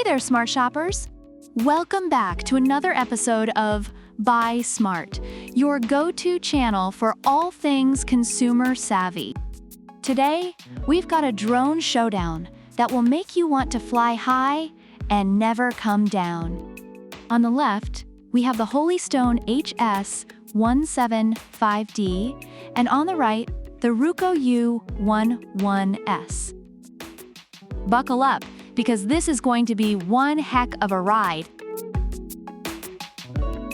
there, smart shoppers! Welcome back to another episode of Buy Smart, your go-to channel for all things consumer savvy. Today, we've got a drone showdown that will make you want to fly high and never come down. On the left, we have the Holystone HS175D, and on the right, the Ruko U11S. Buckle up, because this is going to be one heck of a ride.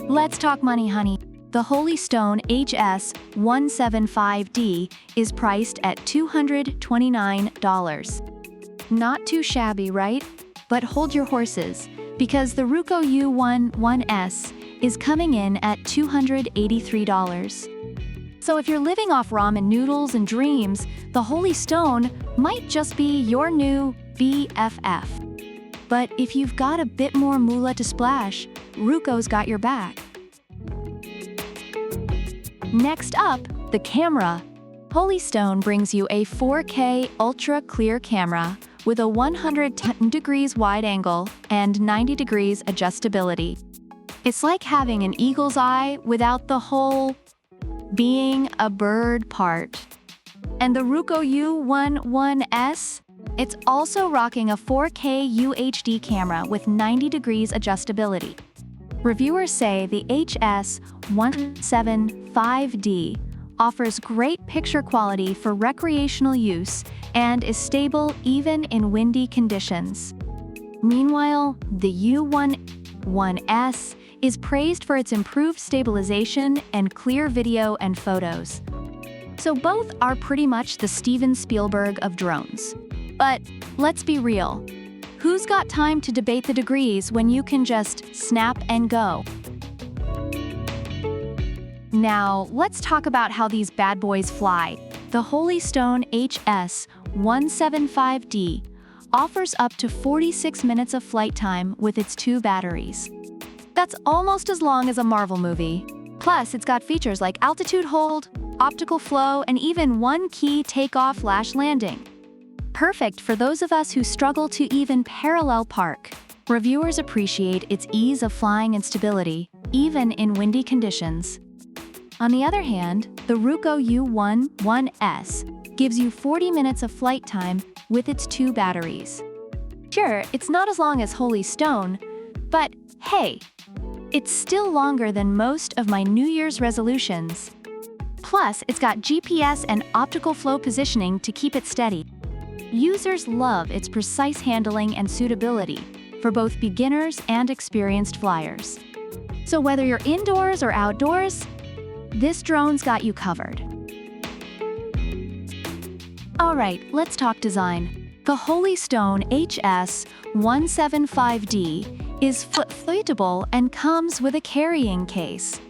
Let's talk money, honey. The Holystone HS175D is priced at $229. Not too shabby, right? But hold your horses, because the Ruko U11S is coming in at $283. So if you're living off ramen noodles and dreams, the Holystone might just be your new BFF. But if you've got a bit more moolah to splash, Ruko's got your back. Next up, the camera. Holystone brings you a 4K ultra clear camera with a 110 degrees wide angle and 90 degrees adjustability. It's like having an eagle's eye without the whole being a bird part. And the Ruko U11S? It's also rocking a 4K UHD camera with 90 degrees adjustability. Reviewers say the HS175D offers great picture quality for recreational use and is stable even in windy conditions. Meanwhile, the U11S is praised for its improved stabilization and clear video and photos. So both are pretty much the Steven Spielberg of drones. But let's be real. Who's got time to debate the degrees when you can just snap and go? Now, let's talk about how these bad boys fly. The Holystone HS175D offers up to 46 minutes of flight time with its 2 batteries. That's almost as long as a Marvel movie. Plus, it's got features like altitude hold, optical flow, and even one-key takeoff/landing. Perfect for those of us who struggle to even parallel park. Reviewers appreciate its ease of flying and stability, even in windy conditions. On the other hand, the Ruko U11S gives you 40 minutes of flight time with its 2 batteries. Sure, it's not as long as Holystone, but hey, it's still longer than most of my New Year's resolutions. Plus, it's got GPS and optical flow positioning to keep it steady. Users love its precise handling and suitability for both beginners and experienced flyers. So whether you're indoors or outdoors, this drone's got you covered. Alright, let's talk design. The Holystone HS175D is foldable and comes with a carrying case.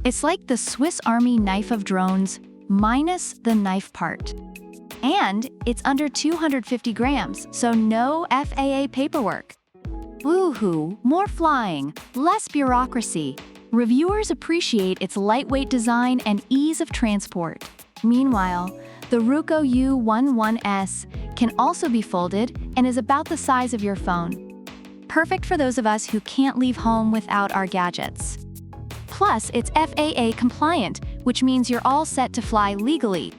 It's like the Swiss Army knife of drones, minus the knife part. And it's under 250 grams, so no FAA paperwork. Woohoo, more flying, less bureaucracy. Reviewers appreciate its lightweight design and ease of transport. Meanwhile, the Ruko U11S can also be folded and is about the size of your phone. Perfect for those of us who can't leave home without our gadgets. Plus, it's FAA compliant, which means you're all set to fly legally.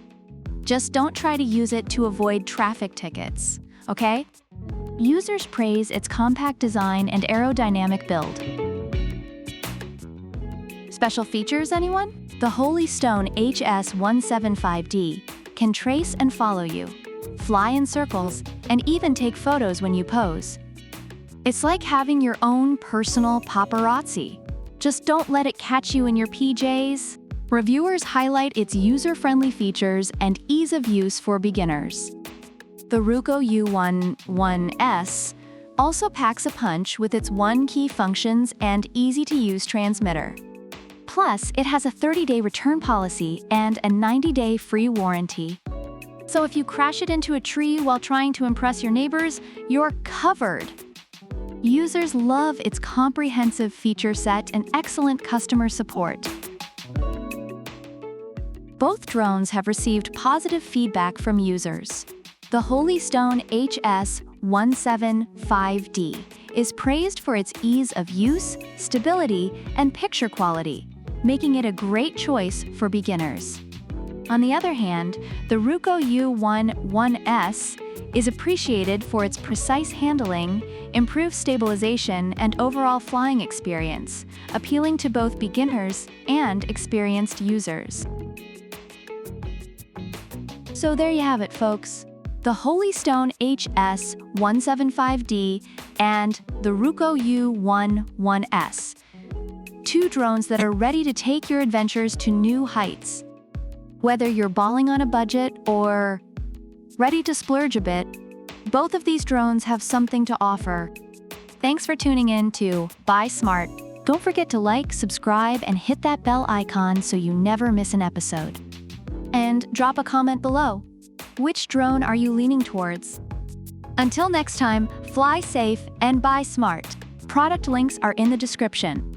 Just don't try to use it to avoid traffic tickets, okay? Users praise its compact design and aerodynamic build. Special features, anyone? The Holystone HS175D can trace and follow you, fly in circles, and even take photos when you pose. It's like having your own personal paparazzi. Just don't let it catch you in your PJs. Reviewers highlight its user-friendly features and ease of use for beginners. The Ruko U11S also packs a punch with its one-key functions and easy-to-use transmitter. Plus, it has a 30-day return policy and a 90-day free warranty. So if you crash it into a tree while trying to impress your neighbors, you're covered. Users love its comprehensive feature set and excellent customer support. Both drones have received positive feedback from users. The Holystone HS175D is praised for its ease of use, stability, and picture quality, making it a great choice for beginners. On the other hand, the Ruko U11S is appreciated for its precise handling, improved stabilization, and overall flying experience, appealing to both beginners and experienced users. So there you have it, folks. The Holy Stone HS175D and the Ruko U11S. Two drones that are ready to take your adventures to new heights. Whether you're balling on a budget or ready to splurge a bit, both of these drones have something to offer. Thanks for tuning in to Buy Smart. Don't forget to like, subscribe, and hit that bell icon so you never miss an episode. And drop a comment below. Which drone are you leaning towards? Until next time, fly safe and buy smart. Product links are in the description.